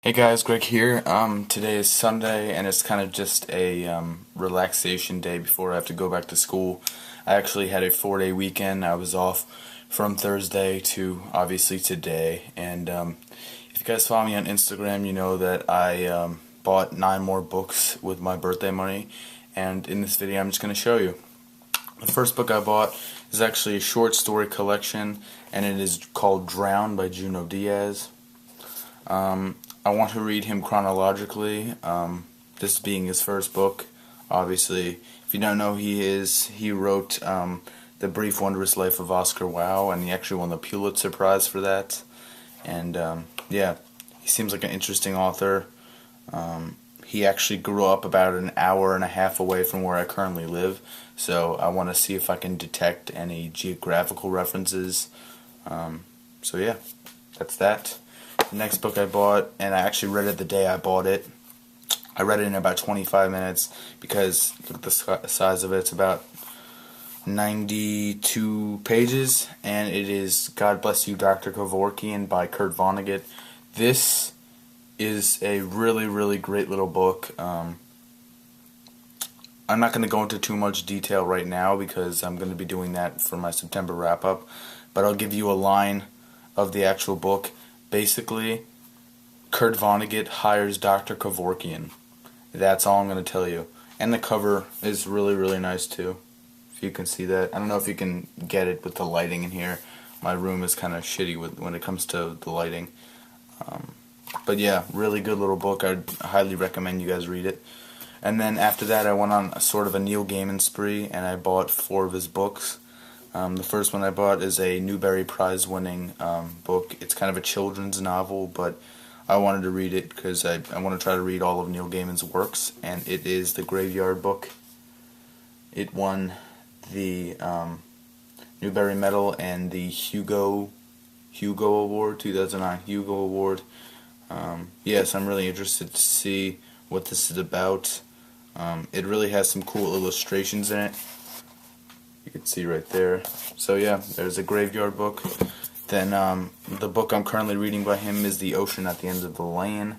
Hey guys, Greg here. Today is Sunday and it's kind of just a relaxation day before I have to go back to school. I actually had a 4-day weekend. I was off from Thursday to obviously today. And if you guys follow me on Instagram, you know that I bought 9 more books with my birthday money. And in this video, I'm just going to show you. The first book I bought is actually a short story collection, and it is called Drown by Junot Diaz. I want to read him chronologically, this being his first book. Obviously, if you don't know who he wrote The Brief Wondrous Life of Oscar Wilde, and he actually won the Pulitzer Prize for that. And yeah, he seems like an interesting author. He actually grew up about an hour and a half away from where I currently live, so I want to see if I can detect any geographical references. So yeah, that's that. The next book I bought, and I actually read it the day I bought it. I read it in about 25 minutes because look at the size of it. It's about 92 pages, and it is God Bless You, Dr. Kevorkian by Kurt Vonnegut. This is a really, really great little book. I'm not going to go into too much detail right now because I'm going to be doing that for my September wrap-up, but I'll give you a line of the actual book. Basically, Kurt Vonnegut hires Dr. Kevorkian. That's all I'm going to tell you. And the cover is really, really nice too. If you can see that. I don't know if you can get it with the lighting in here. My room is kind of shitty when it comes to the lighting. But yeah, really good little book. I'd highly recommend you guys read it. And then after that, I went on a sort of a Neil Gaiman spree, and I bought 4 of his books. The first one I bought is a Newbery Prize winning book. It's kind of a children's novel, but I wanted to read it because I want to try to read all of Neil Gaiman's works, and it is The Graveyard Book. It won the Newbery Medal and the Hugo Award, 2009 Hugo Award. Yes, I'm really interested to see what this is about. It really has some cool illustrations in it. You can see right there. So yeah, there's a Graveyard Book. Then the book I'm currently reading by him is The Ocean at the End of the Lane.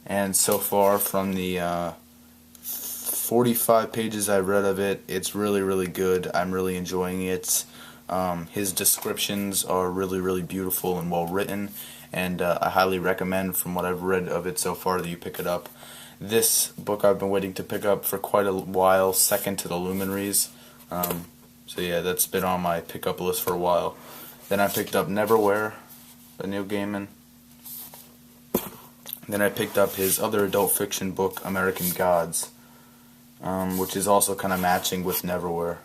And so far from the 45 pages I've read of it, it's really, really good. I'm really enjoying it. His descriptions are really, really beautiful and well written. And I highly recommend, from what I've read of it so far, that you pick it up. This book I've been waiting to pick up for quite a while, second to The Luminaries. So yeah, that's been on my pickup list for a while. Then I picked up Neverwhere by Neil Gaiman. Then I picked up his other adult fiction book, American Gods, which is also kind of matching with Neverwhere.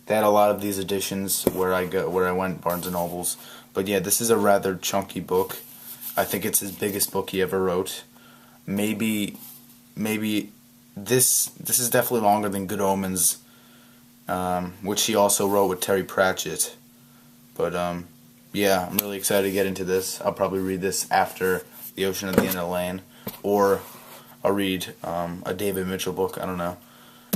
They had a lot of these editions where I went, Barnes and Nobles. But yeah, this is a rather chunky book. I think it's his biggest book he ever wrote. Maybe this is definitely longer than Good Omens, which he also wrote with Terry Pratchett. But yeah, I'm really excited to get into this. I'll probably read this after The Ocean at the End of the Lane, or I'll read a David Mitchell book. I don't know.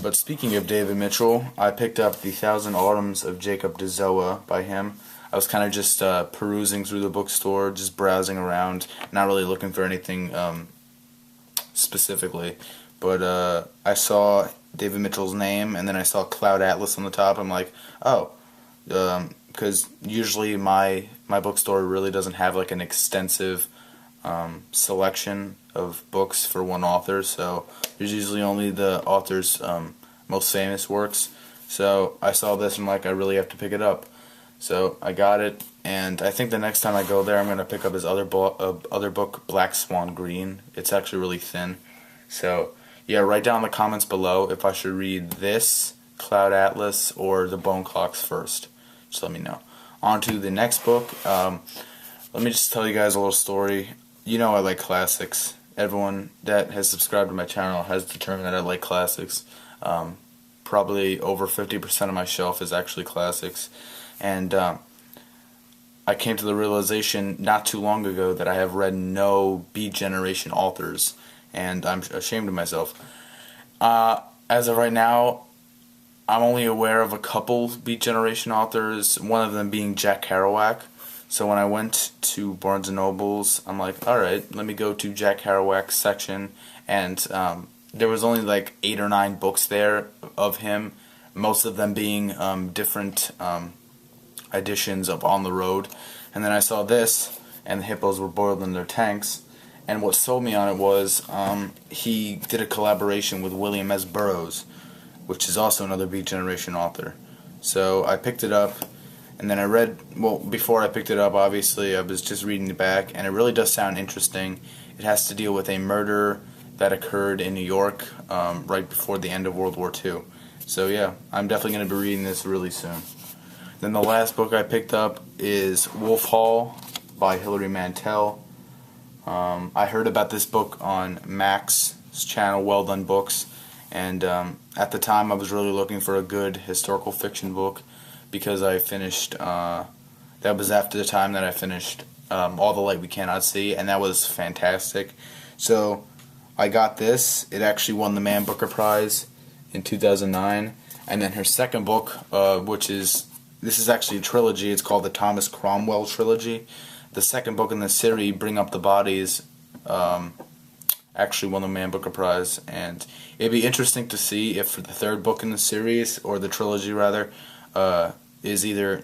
But speaking of David Mitchell, I picked up The Thousand Autumns of Jacob de Zoa by him. I was kind of just perusing through the bookstore, just browsing around, not really looking for anything specifically. But I saw David Mitchell's name, and then I saw Cloud Atlas on the top. I'm like, oh, because usually my bookstore really doesn't have like an extensive selection of books for one author, so there's usually only the author's most famous works. So I saw this and like, I really have to pick it up. So I got it, and I think the next time I go there, I'm going to pick up his other book, Black Swan Green. It's actually really thin. So yeah, write down in the comments below if I should read this, Cloud Atlas, or The Bone Clocks first. Just let me know. On to the next book. Let me just tell you guys a little story. You know I like classics. Everyone that has subscribed to my channel has determined that I like classics. Probably over 50% of my shelf is actually classics. And I came to the realization not too long ago that I have read no Beat Generation authors, and I'm ashamed of myself. As of right now, I'm only aware of a couple Beat Generation authors, one of them being Jack Kerouac. So when I went to Barnes & Noble's, I'm like, alright, let me go to Jack Kerouac's section, and there was only like 8 or 9 books there of him, most of them being different editions of On the Road. And then I saw this, and the hippos were boiled in their tanks, and what sold me on it was he did a collaboration with William S. Burroughs, which is also another Beat Generation author. So I picked it up, and then I read, well, before I picked it up, obviously, I was just reading the back, and it really does sound interesting. It has to deal with a murder that occurred in New York right before the end of World War II. So yeah, I'm definitely going to be reading this really soon. Then the last book I picked up is Wolf Hall by Hilary Mantel. I heard about this book on Mac's channel, Well Done Books, and at the time I was really looking for a good historical fiction book because I finished, that was after the time that I finished All the Light We Cannot See, and that was fantastic. So I got this. It actually won the Man Booker Prize in 2009, and then her second book, this is actually a trilogy. It's called the Thomas Cromwell Trilogy. The second book in the series, Bring Up the Bodies, actually won the Man Booker Prize, and it'd be interesting to see if the third book in the series, or the trilogy rather, is either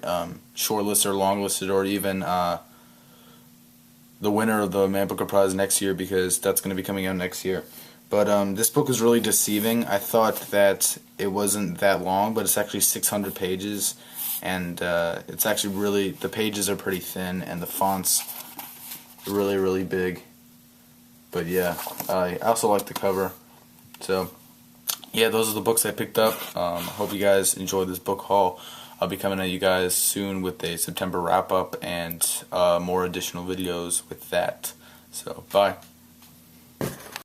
shortlisted or longlisted, or even the winner of the Man Booker Prize next year, because that's going to be coming out next year. But this book was really deceiving. I thought that it wasn't that long, but it's actually 600 pages, and it's actually really, the pages are pretty thin, and the font's really, really big. But yeah, I also like the cover. So yeah, those are the books I picked up. I hope you guys enjoyed this book haul. I'll be coming at you guys soon with a September wrap-up and more additional videos with that. So, bye.